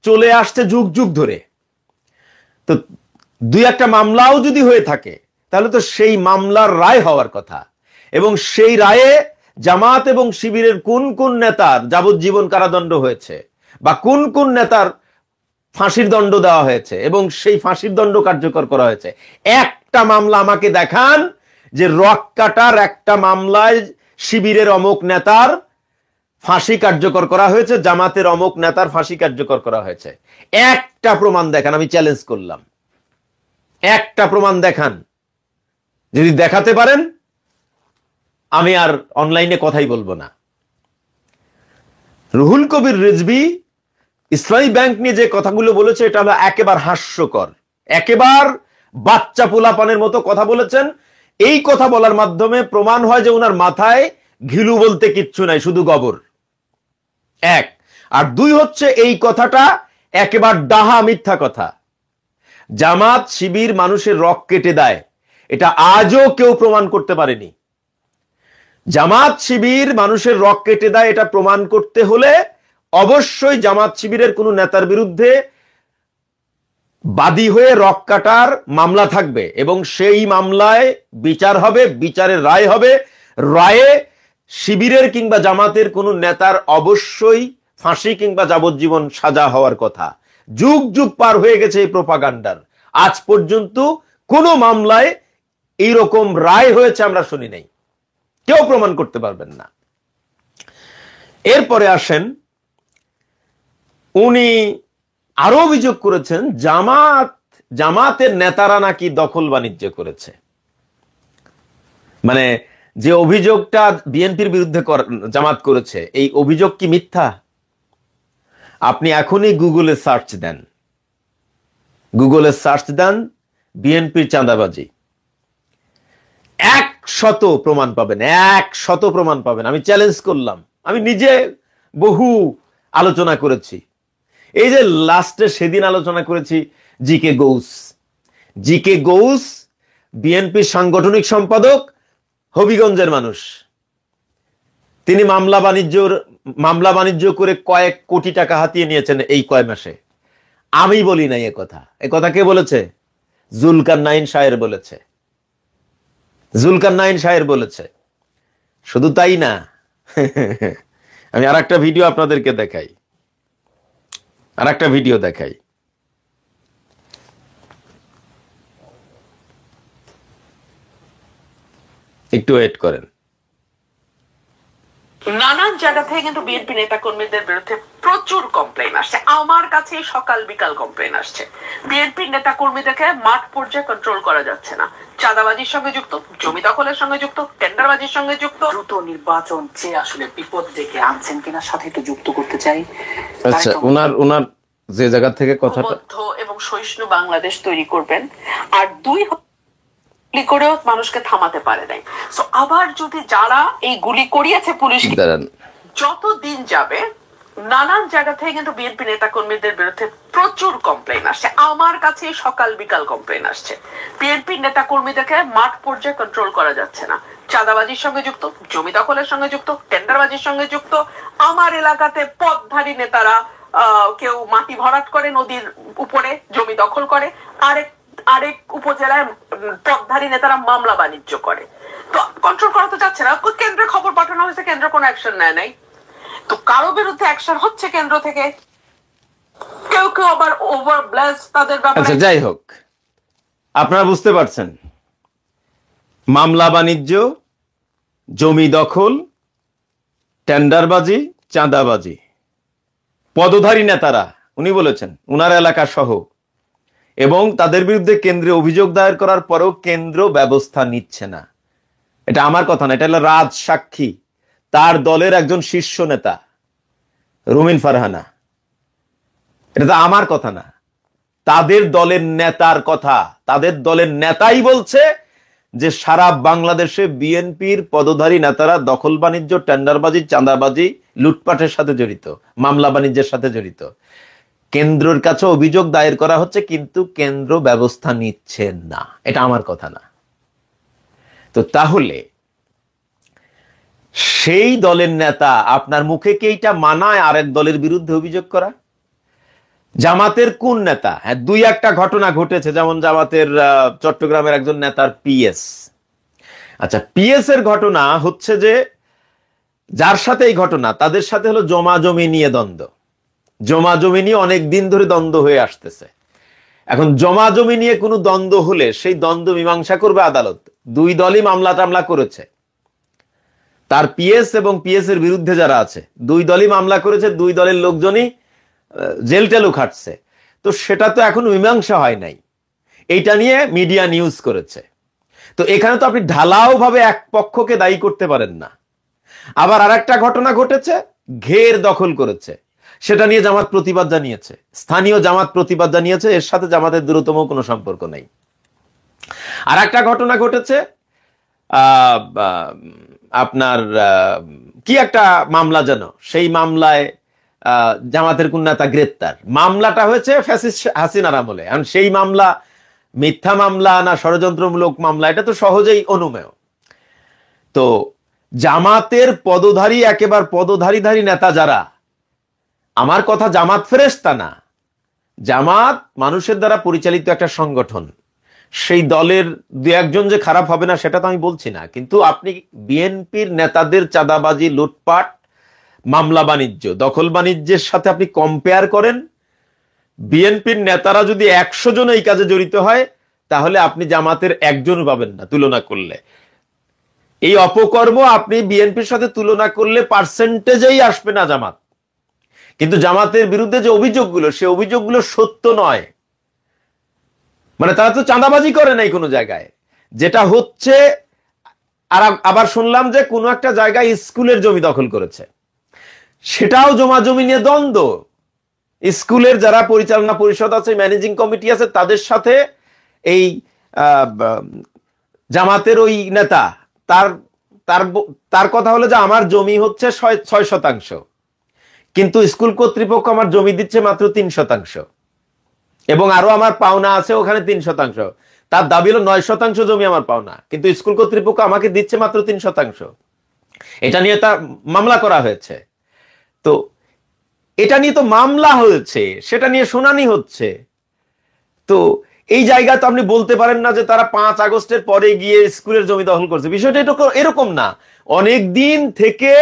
চলে আসছে যুগ যুগ ধরে। তো দুই একটা মামলাও যদি হয়ে থাকে তাহলে তো সেই মামলার রায় হওয়ার কথা, এবং সেই রায়ে জামাত এবং শিবিরের কোন কোন নেতার যাবজ্জীবন কারাদণ্ড হয়েছে বা কোন কোন নেতার ফাঁসির দণ্ড দেওয়া হয়েছে এবং সেই ফাঁসির দণ্ড কার্যকর করা হয়েছে। একটা মামলা আমাকে দেখান যে রক কাটার একটা মামলায় শিবিরের অমুক নেতার ফাঁসি কার্যকর করা হয়েছে, জামাতের অমুক নেতার ফাঁসি কার্যকর করা হয়েছে। একটা প্রমাণ দেখান, আমি চ্যালেঞ্জ করলাম, একটা প্রমাণ দেখান। যদি দেখাতে পারেন আমি আর অনলাইনে কথাই বলবো না। রুহুল কবির রিজভী ইসলামী ব্যাংক নিয়ে যে কথাগুলো বলেছে এটা হলো একেবারে হাস্যকর, একেবারে বাচ্চা পোলাপানের মতো কথা বলেছেন। এই কথা বলার মাধ্যমে প্রমাণ হয় যে ওনার মাথায় ঘিলু বলতে কিচ্ছু নাই, শুধু গোবর। এক, আর দুই হচ্ছে এই কথাটা একেবারে ডাহা মিথ্যা কথা। জামাত শিবির মানুষের রক কেটে দেয়, এটা আজও কেউ প্রমাণ করতে পারেনি। জামাত শিবির মানুষের রক কেটে দেয়, এটা প্রমাণ করতে হলে অবশ্যই জামাত শিবিরের কোন নেতার বিরুদ্ধে বাদী হয়ে রক কাটার মামলা থাকবে এবং সেই মামলায় বিচার হবে, বিচারের রায় হবে। রায়ে শিবিরের কিংবা জামাতের কোন নেতার অবশ্যই ফাঁসি কিংবা যাবজ্জীবন সাজা হওয়ার কথা। যুগ যুগ পার হয়ে গেছে এই প্রোপাগান্ডার, আজ পর্যন্ত কোন মামলায় এইরকম রায় হয়েছে আমরা শুনি নাই, কেউ প্রমাণ করতে পারবেন না। এরপরে আসেন, উনি আরো অভিযোগ করেছেন জামাতের নেতারা নাকি দখল বাণিজ্য করেছে। মানে যে অভিযোগটা বিএনপির বিরুদ্ধে জামাত করেছে, এই অভিযোগ কি মিথ্যা? আপনি এখনই গুগলে সার্চ দেন, বিএনপির চাঁদাবাজি, 100 প্রমাণ পাবেন, 100 প্রমাণ পাবেন। আমি চ্যালেঞ্জ করলাম, আমি নিজে বহু আলোচনা করেছি। এই যে লাস্টে সেদিন আলোচনা করেছি জিকে গৌস বিএনপির সাংগঠনিক সম্পাদক, হবিগঞ্জের মানুষ। তিনি মামলা বাণিজ্য করে কয়েক কোটি টাকা হাতিয়ে নিয়েছেন এই কয় মাসে। আমি বলি নাই এ কথা কে বলেছে? জুলকারনাইন শাহের বলেছে। শুধু তাই না, আমি আর একটা ভিডিও আপনাদেরকে দেখাই, একটু ওয়েট করেন। নানান জায়গা থেকে কিন্তু বিএনপি নেতা কর্মীদের বিরুদ্ধে প্রচুর কমপ্লেইন আসছে। আমার কাছে সকাল বিকাল কমপ্লেইন আসছে। বিএনপি নেতা কর্মীদেরকে মাঠ পর্যায়ে কন্ট্রোল করা যাচ্ছে না, চাঁদাবাজির সঙ্গে যুক্ত, জমি দখলের সঙ্গে যুক্ত, টেন্ডারবাজির সঙ্গে যুক্ত। দ্রুত নির্বাচন চেয়ে আসলে বিপদ ডেকে আনছেন কিনা সাথে একটু যুক্ত করতে চাই। আচ্ছা, ওনার যে জায়গা থেকে কথাটা, এবং সহিষ্ণু বাংলাদেশ তৈরি করবেন, আর দুই করেও মানুষকে থামাতে পারে নাই। সো আবার যদি যারা এই গুলি করিয়েছে পুলিশকে, যত দিন যাবে নানান জায়গা থেকে কিন্তু বিএনপি নেতা কর্মীদের বিরুদ্ধে প্রচুর কমপ্লেইন আসছে। আমার কাছে সকাল বিকাল কমপ্লেইন আসছে। বিএনপি নেতা কর্মীদেরকে মাঠ পর্যায়ে কন্ট্রোল করা যাচ্ছে না, চাঁদাবাজির সঙ্গে যুক্ত, জমি দখলের সঙ্গে যুক্ত, টেন্ডারবাজির সঙ্গে যুক্ত। আমার এলাকাতে পথধারী নেতারা কেউ মাটি ভরাট করে নদীর উপরে, জমি দখল করে, আরেক উপজেলায় পথধারী নেতারা মামলা বাণিজ্য করে। তো কন্ট্রোল করা তো যাচ্ছে না। কেন্দ্রে খবর পাঠানো হয়েছে, কেন্দ্র কোনো অ্যাকশন নেয় নাই। তো কারো বিরুদ্ধে অ্যাকশন হচ্ছে কেন্দ্র থেকে, কেউ আবার ওভার ব্লেস তাদের ব্যাপারে। আচ্ছা, যাই হোক, আপনারা বুঝতে পারছেন, মামলা বাণিজ্য, জমি দখল, টেন্ডারবাজি, চাঁদাবাজি, পদধারী নেতারা, উনি বলেছেন উনার এলাকা সহ, এবং তাদের বিরুদ্ধে কেন্দ্রে অভিযোগ দায়ের করার পরেও কেন্দ্র ব্যবস্থা নিচ্ছে না। এটা আমার কথা না, এটা হলো রাজ সাক্ষী, তার দলের একজন শীর্ষ নেতা রুমিন ফারহানা। এটা তো আমার কথা না, তাদের দলের নেতার কথা। তাদের দলের নেতাই বলছে যে সারা বাংলাদেশে বিএনপির পদধারী নেতারা দখল বাণিজ্য, টেন্ডারবাজি, চাঁদাবাজি, লুটপাটের সাথে জড়িত, মামলা বাণিজ্যের সাথে জড়িত। কেন্দ্রের কাছে অভিযোগ দায়ের করা হচ্ছে, কিন্তু কেন্দ্র ব্যবস্থা নিচ্ছে না। এটা আমার কথা না। তো তাহলে সেই দলের নেতা, আপনার মুখে কি এইটা মানায় আরেক দলের বিরুদ্ধে অভিযোগ করা? জামাতের কোন নেতা? হ্যাঁ, দুই একটা ঘটনা ঘটেছে, যেমন জামাতের চট্টগ্রামের একজন নেতার পিএস। আচ্ছা, পিএস এর ঘটনা হচ্ছে যে যার সাথে এই ঘটনা, তাদের সাথে হলো জমা জমি নিয়ে দ্বন্দ্ব। জমা জমি নিয়ে অনেক দিন ধরে দ্বন্দ্ব হয়ে আসতেছে। এখন জমা জমি নিয়ে কোনো দ্বন্দ্ব হলে সেই দ্বন্দ্ব মীমাংসা করবে আদালত। দুই দলই মামলা টামলা করেছে, তার পিএস এবং পিএস এর বিরুদ্ধে যারা আছে, দুই দলই মামলা করেছে, দুই দলের লোকজনই জেল টেলও খাটছে। তো সেটা তো এখন মীমাংসা হয় নাই, এইটা নিয়ে মিডিয়া নিউজ করেছে। তো এখানে তো আপনি ঢালাও ভাবে এক পক্ষকে দায়ী করতে পারেন না। আবার আরেকটা ঘটনা ঘটেছে, ঘের দখল করেছে, সেটা নিয়ে জামাত প্রতিবাদ জানিয়েছে, স্থানীয় জামাত প্রতিবাদ জানিয়েছে, এর সাথে জামাতের দূরতম কোনো সম্পর্ক নেই। আর একটা ঘটনা ঘটেছে, আপনার কি একটা মামলা যেন, সেই মামলায় জামাতের কোন নেতা গ্রেপ্তার। মামলাটা হয়েছে ফ্যাসিস্ট হাসিনার আমলে। এখন সেই মামলা মিথ্যা মামলা না ষড়যন্ত্রমূলক মামলা, এটা তো সহজেই অনুমেয়। তো জামাতের পদধারী, একেবারে পদধারীধারী নেতা যারা, আমার কথা জামাত ফেরেশতা না, জামাত মানুষের দ্বারা পরিচালিত একটা সংগঠন। সেই দলের দু একজন যে খারাপ হবে না সেটা তো আমি বলছি না, কিন্তু আপনি বিএনপির নেতাদের চাঁদাবাজি, লুটপাট, মামলা বাণিজ্য, দখল বাণিজ্যের সাথে আপনি কম্পেয়ার করেন, বিএনপির নেতারা যদি 100 জন এই কাজে জড়িত হয়, তাহলে আপনি জামাতের একজন পাবেন না তুলনা করলে। এই অপকর্ম আপনি বিএনপির সাথে তুলনা করলে পার্সেন্টেজেই আসবে না জামাত। কিন্তু জামাতের বিরুদ্ধে যে অভিযোগগুলো, সে অভিযোগগুলো সত্য নয়। মানে তারা তো চাঁদাবাজি করে নাই কোনো জায়গায়, যেটা হচ্ছে। আর আবার শুনলাম যে কোনো একটা জায়গায় স্কুলের জমি দখল করেছে, সেটাও জমা জমি নিয়ে দ্বন্দ্ব। স্কুলের যারা পরিচালনা পরিষদ আছে, ম্যানেজিং কমিটি আছে, তাদের সাথে এই জামাতের ওই নেতা, তার কথা হলো যে আমার জমি হচ্ছে 6%, কিন্তু স্কুল কর্তৃপক্ষ আমার জমি দিচ্ছে মাত্র 3%, এবং আরো আমার পাওনা আছে ওখানে 3%। তার দাবি হলো 9% জমি আমার পাওনা, কিন্তু স্কুল কর্তৃপক্ষ আমাকে দিচ্ছে মাত্র 3%। এটা নিয়ে তার মামলা করা হয়েছে। তো এটা নিয়ে তো মামলা হয়েছে, সেটা নিয়ে শুনানি হচ্ছে। তো এই জায়গা তো আপনি বলতে পারেন না যে তারা 5 আগস্টের পরে গিয়ে স্কুলের জমি দখল করছে। বিষয়টা এরকম না, অনেক দিন থেকে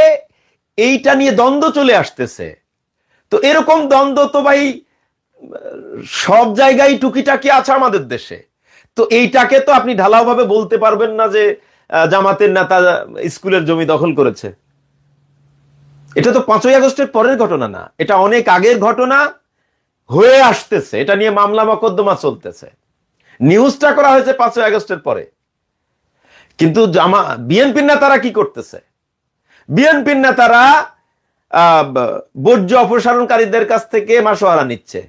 এইটা নিয়ে দ্বন্দ্ব চলে আসতেছে। তো এরকম দ্বন্দ্ব তো ভাই সব জায়গায় টুকিটাকি আছে আমাদের দেশে। তো এইটাকে তো আপনি ঢালাও ভাবে বলতে পারবেন না যে জামাতের নেতা স্কুলের জমি দখল করেছে। এটা তো 5ই আগস্টের পরের ঘটনা না, এটা অনেক আগের ঘটনা হয়ে আসতেছে। এটা নিয়ে মামলা মকদ্দমা চলতেছে, নিউজটা করা হয়েছে 5ই আগস্টের পরে। কিন্তু বিএনপির নেতারা কি করতেছে? বিএনপির নেতারা বর্জ্য অপসারণকারীদের কাছ থেকে মাসোহারা নিচ্ছে,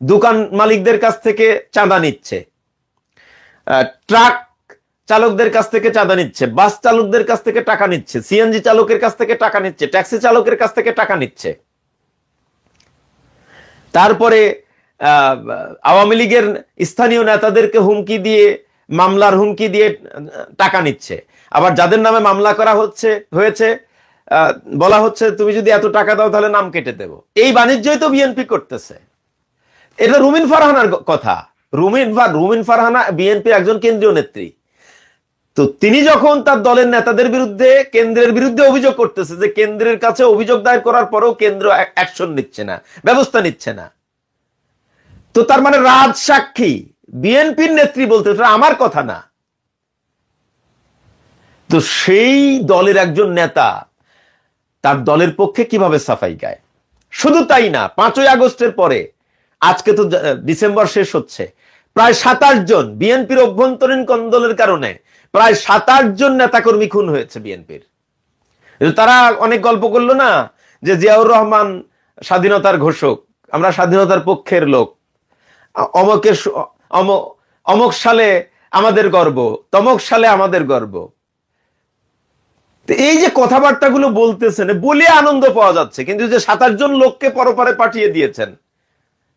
দোকান মালিকদের কাছ থেকে চাঁদা নিচ্ছে, ট্রাক চালকদের কাছ থেকে চাঁদা নিচ্ছে, বাস চালকদের কাছ থেকে টাকা নিচ্ছে, সিএনজি চালকের কাছ থেকে টাকা নিচ্ছে, ট্যাক্সি চালকের কাছ থেকে টাকা নিচ্ছে। তারপরে আওয়ামী লীগের স্থানীয় নেতাদেরকে হুমকি দিয়ে, মামলার হুমকি দিয়ে টাকা নিচ্ছে। আবার যাদের নামে মামলা করা হয়েছে বলা হচ্ছে তুমি যদি এত টাকা দাও তাহলে নাম কেটে দেব। এই বাণিজ্যই তো বিএনপি করতেছে। এটা রুমিন ফারহানার কথা। রুমিন ফারহানা বিএনপির একজন কেন্দ্রীয় নেত্রী। তো তিনি যখন তার দলের নেতাদের বিরুদ্ধে, কেন্দ্রের বিরুদ্ধে অভিযোগ করতেছে যে কেন্দ্রের কাছে অভিযোগ দায়ের করার পরেও কেন্দ্র অ্যাকশন নিচ্ছে না, ব্যবস্থা নিচ্ছে না, তো তার মানে রাজ সাক্ষী বিএনপির নেত্রী বলতে, আমার কথা না। তো সেই দলের একজন নেতা তার দলের পক্ষে কিভাবে সাফাই গায়? শুধু তাই না, 5ই আগস্টের পরে, আজকে তো ডিসেম্বর শেষ হচ্ছে, প্রায় 27 জন বিএনপির অভ্যন্তরীণ কোন্দলের কারণে প্রায় 27 জন নেতাকর্মী খুন হয়েছে বিএনপির। তারা অনেক গল্প করলো না যে জিয়াউর রহমান স্বাধীনতার ঘোষক, আমরা স্বাধীনতার পক্ষের লোক, অমকের অমক সালে আমাদের গর্ব, তমক সালে আমাদের গর্ব। এই যে কথাবার্তাগুলো বলতেছেন, বলে আনন্দ পাওয়া যাচ্ছে, কিন্তু যে 27 জন লোককে পরপারে পাঠিয়ে দিয়েছেন,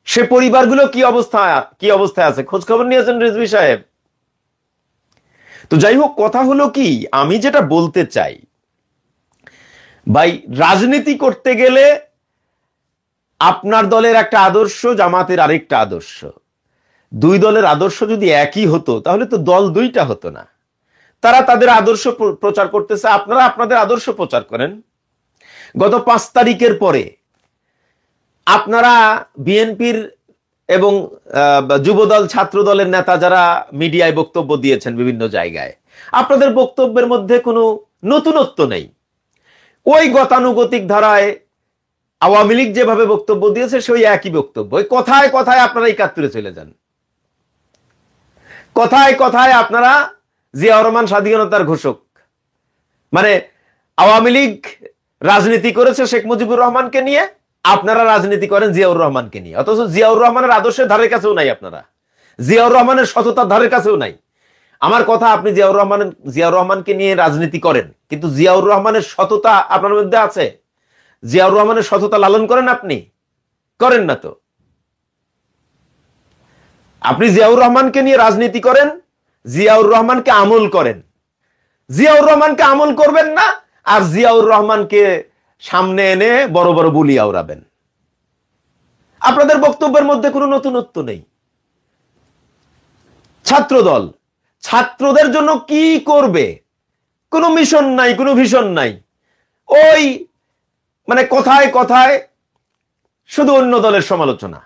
সে পরিবারগুলো কি অবস্থায় আছে খোঁজ খবর নিয়েছেন রিজভী সাহেব? তো যাই হোক, কথা হলো কি, আমি যেটা বলতে চাই ভাই, রাজনীতি করতে গেলে আপনার দলের একটা আদর্শ, জামাতের আরেকটা আদর্শ, দুই দলের আদর্শ যদি একই হতো তাহলে তো দল দুইটা হতো না। তারা তাদের আদর্শ প্রচার করতেছে, আপনারা আপনাদের আদর্শ প্রচার করেন। গত 5 তারিখের পরে আপনারা বিএনপির এবং যুবদল ছাত্র দলের নেতা যারা মিডিয়ায় বক্তব্য দিয়েছেন বিভিন্ন জায়গায়, আপনাদের বক্তব্যের মধ্যে কোনো নতুনত্ব নেই। ওই গতানুগতিক ধারায় আওয়ামী লীগ যেভাবে বক্তব্য দিয়েছে সেই একই বক্তব্য। ওই কথায় কথায় আপনারা 71 চলে যান, কথায় কথায় আপনারা জিয়া রহমান স্বাধীনতার ঘোষক। মানে আওয়ামী লীগ রাজনীতি করেছে শেখ মুজিবুর রহমানকে নিয়ে, আপনারা রাজনীতি করেন জিয়াউর রহমানকে নিয়ে, অথচ জিয়াউর রহমানের আদর্শের ধারের কাছেও নাই আপনারা, জিয়াউর রহমানের সততার ধারের কাছেও নাই। আমার কথা, আপনি জিয়াউর রহমানকে নিয়ে রাজনীতি করেন, কিন্তু জিয়াউর রহমানের সততা আপনার মধ্যে আছে? জিয়াউর রহমানের সততা লালন করেন? আপনি করেন না তো। আপনি জিয়াউর রহমানকে নিয়ে রাজনীতি করেন, জিয়াউর রহমানকে আমল করেন। জিয়াউর রহমানকে আমল করবেন না, আর জিয়াউর রহমানকে সামনে এনে বড় বড় বুলি আওড়াবেন। আপনাদের বক্তব্যের মধ্যে কোনো নতুনত্ব নেই। ছাত্রদল ছাত্রদের জন্য কি করবে, কোনো মিশন নাই, কোনো ভিশন নাই। ওই মানে কথায় কথায় শুধু অন্য দলের সমালোচনা।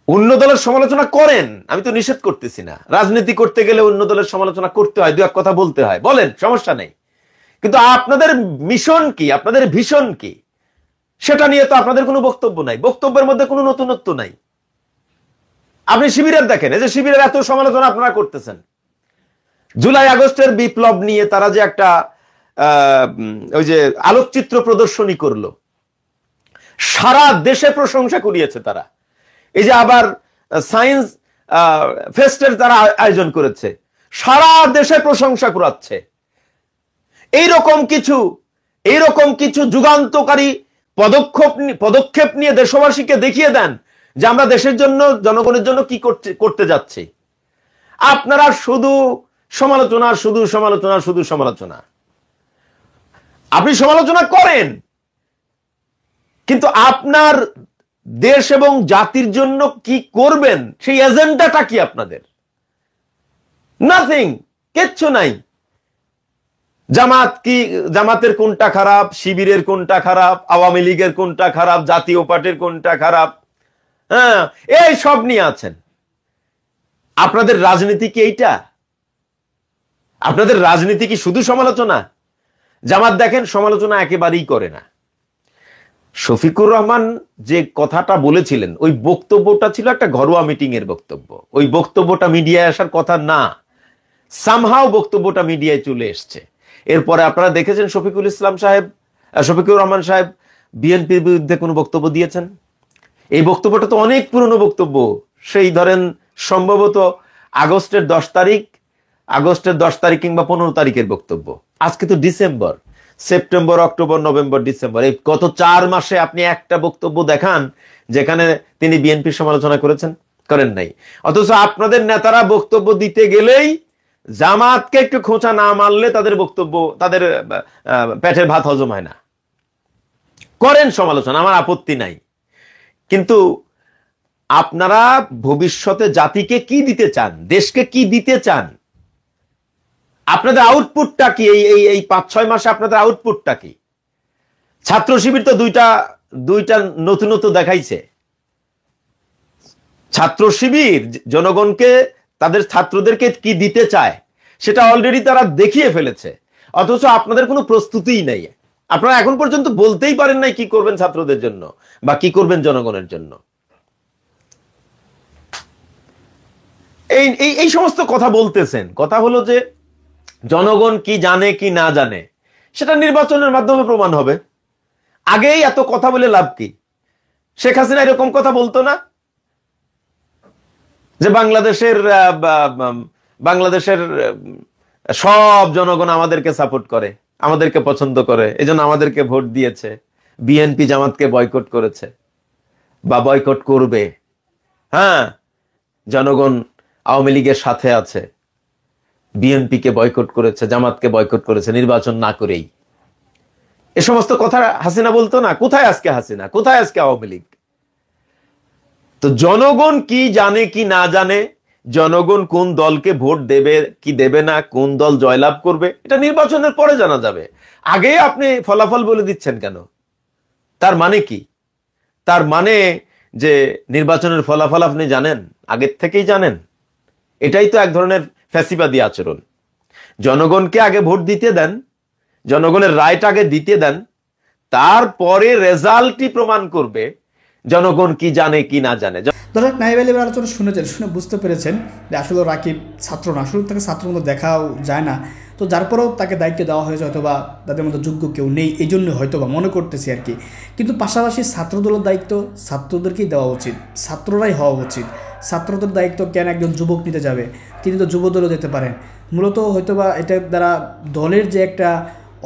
অন্য দলের সমালোচনা করেন, আমি তো নিষেধ করতেছি না। রাজনীতি করতে গেলে অন্য দলের সমালোচনা করতে হয়, দু এক কথা বলতে হয়, বলেন, সমস্যা নেই। কিন্তু আপনাদের মিশন কি, আপনাদের ভিশন কি, সেটা নিয়ে তো আপনাদের কোনো বক্তব্য নাই, বক্তব্যের মধ্যে কোনো নতুনত্ব নাই। আপনি শিবিরের দেখেন, এই যে শিবিরের এত সমালোচনা আপনারা করতেছেন, জুলাই আগস্টের বিপ্লব নিয়ে তারা যে একটা ওই যে আলোকচিত্র প্রদর্শনী করলো, সারা দেশে প্রশংসা কুড়িয়েছে তারা। এই যে আবার সায়েন্স ফেস্টের তারা আয়োজন করেছে, সারা দেশে প্রশংসা কুড়াচ্ছে। এইরকম কিছু যুগান্তকারী পদক্ষেপ নিয়ে দেশবাসীকে দেখিয়ে দেন যে আমরা দেশের জন্য, জনগণের জন্য কি করতে যাচ্ছি। আপনারা শুধু সমালোচনা, শুধু সমালোচনা, শুধু সমালোচনা। আপনি সমালোচনা করেন, কিন্তু আপনার দেশ এবং জাতির জন্য কি করবেন সেই এজেন্ডাটা কি আপনাদের? নাথিং, কিচ্ছু নাই। জামাতের কোনটা খারাপ, শিবিরের কোনটা খারাপ, আওয়ামী লীগের কোনটা খারাপ, জাতীয় পার্টির কোনটা খারাপ, হ্যাঁ, এই সব নিয়ে আছেন। আপনাদের রাজনীতি কি এইটা? আপনাদের রাজনীতি কি শুধু সমালোচনা? জামাত দেখেন সমালোচনা একেবারেই করে না। শফিকুর রহমান যে কথাটা বলেছিলেন, ওই বক্তব্যটা ছিল একটা ঘরোয়া মিটিং এর বক্তব্য। ওই বক্তব্যটা মিডিয়ায় আসার কথা না, সামহাও বক্তব্যটা মিডিয়ায় চলে এসছে। এরপরে আপনারা দেখেছেন শফিকুর রহমান সাহেব বিএনপির বিরুদ্ধে কোনো বক্তব্য দিয়েছেন? এই বক্তব্যটা তো অনেক পুরনো বক্তব্য, সেই ধরেন সম্ভবত আগস্টের 10 তারিখ কিংবা 15 তারিখের বক্তব্য। আজকে তো December, September, October, November, December, এই গত 4 মাসে আপনি একটা বক্তব্য দেখান যেখানে তিনি বিএনপির সমালোচনা করেন নাই। অথচ আপনাদের নেতারা বক্তব্য দিতে গেলেই জামাতকে একটু খোঁচা না মারলে তাদের বক্তব্য, তাদের পেটের ভাত হজম হয় না। করেন সমালোচনা, আমার আপত্তি নাই, কিন্তু আপনারা ভবিষ্যতে জাতিকে কি দিতে চান, দেশকে কি দিতে চান? আপনাদের আউটপুটটা কি? এই 5-6 মাসে আপনাদের আউটপুটটা কি? ছাত্র শিবির তো দুইটা নতুনত্ব দেখাইছে। ছাত্র শিবির জনগণকে, তাদের ছাত্রদেরকে কি দিতে চায় সেটা অলরেডি তারা দেখিয়ে ফেলেছে, অথচ আপনাদের কোনো প্রস্তুতিই নাই। আপনারা এখন পর্যন্ত বলতেই পারেন নাই কি করবেন ছাত্রদের জন্য বা কি করবেন জনগণের জন্য। এই সমস্ত কথা বলতেছেন। কথা হলো যে জনগণ কি জানে কি না জানে সেটা নির্বাচনের মাধ্যমে প্রমাণ হবে। আগেই এত কথা বলে লাভ কি? শেখ হাসিনা এরকম কথা বলতো না? যে বাংলাদেশের সব জনগণ আমাদেরকে সাপোর্ট করে, আমাদেরকে পছন্দ করে, এজন্য আমাদেরকে ভোট দিয়েছে, বিএনপি জামাতকে বয়কট করেছে বা বয়কট করবে। হ্যাঁ, জনগণ আওয়ামী লীগের সাথে আছে, বিএনপি কে বয়কট করেছে, জামাতকে বয়কট করেছে নির্বাচন না করেই। এ সমস্ত কথা হাসিনা বলতো না? কোথায় আজকে হাসিনা, কোথায় আজকে আওয়ামী লীগ? তো জনগণ কি জানে কি না জানে, জনগণ কোন দলকে ভোট দেবে কি দেবে না, কোন দল জয়লাভ করবে, এটা নির্বাচনের পরে জানা যাবে। আগে আপনি ফলাফল বলে দিচ্ছেন কেন? তার মানে কি? তার মানে যে নির্বাচনের ফলাফল আপনি জানেন, আগের থেকেই জানেন। এটাই তো এক ধরনের ফ্যাসিবাদী আচরণ। জনগণকে আগে ভোট দিতে দেন, জনগণের রায়টা আগে দিতে দেন, তারপরে রেজাল্টই প্রমাণ করবে জনগণ কি জানে কি না জানে। দর্শক, নাইব আলী আলোচনা শুনেছেন, শুনে বুঝতে পেরেছেন যে আসলে রাকিব ছাত্র না, আসলে তাকে ছাত্র মতো দেখাও যায় না। তো যার পরেও তাকে দায়িত্ব দেওয়া হয়েছে, হয়তোবা তাদের মধ্যে যোগ্য কেউ নেই, এই জন্য হয়তোবা মনে করতেছি আর কি। কিন্তু পাশাপাশি ছাত্রদলের দায়িত্ব ছাত্রদেরকেই দেওয়া উচিত, ছাত্ররাই হওয়া উচিত। ছাত্রদের দায়িত্ব কেন একজন যুবক নিতে যাবে? তিনি তো যুবদলও যেতে পারেন। মূলত হয়তোবা এটার দ্বারা দলের যে একটা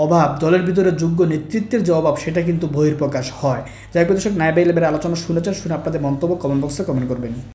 অভাব, দলের ভিতরে যোগ্য নেতৃত্বের যে অভাব, সেটা কিন্তু বহির্প্রকাশ হয়। যাই হোক দর্শক, নাইব আলী আলোচনা শুনেছেন, শুনে আপনাদের মন্তব্য কমেন্ট বক্সে কমেন্ট করবেন।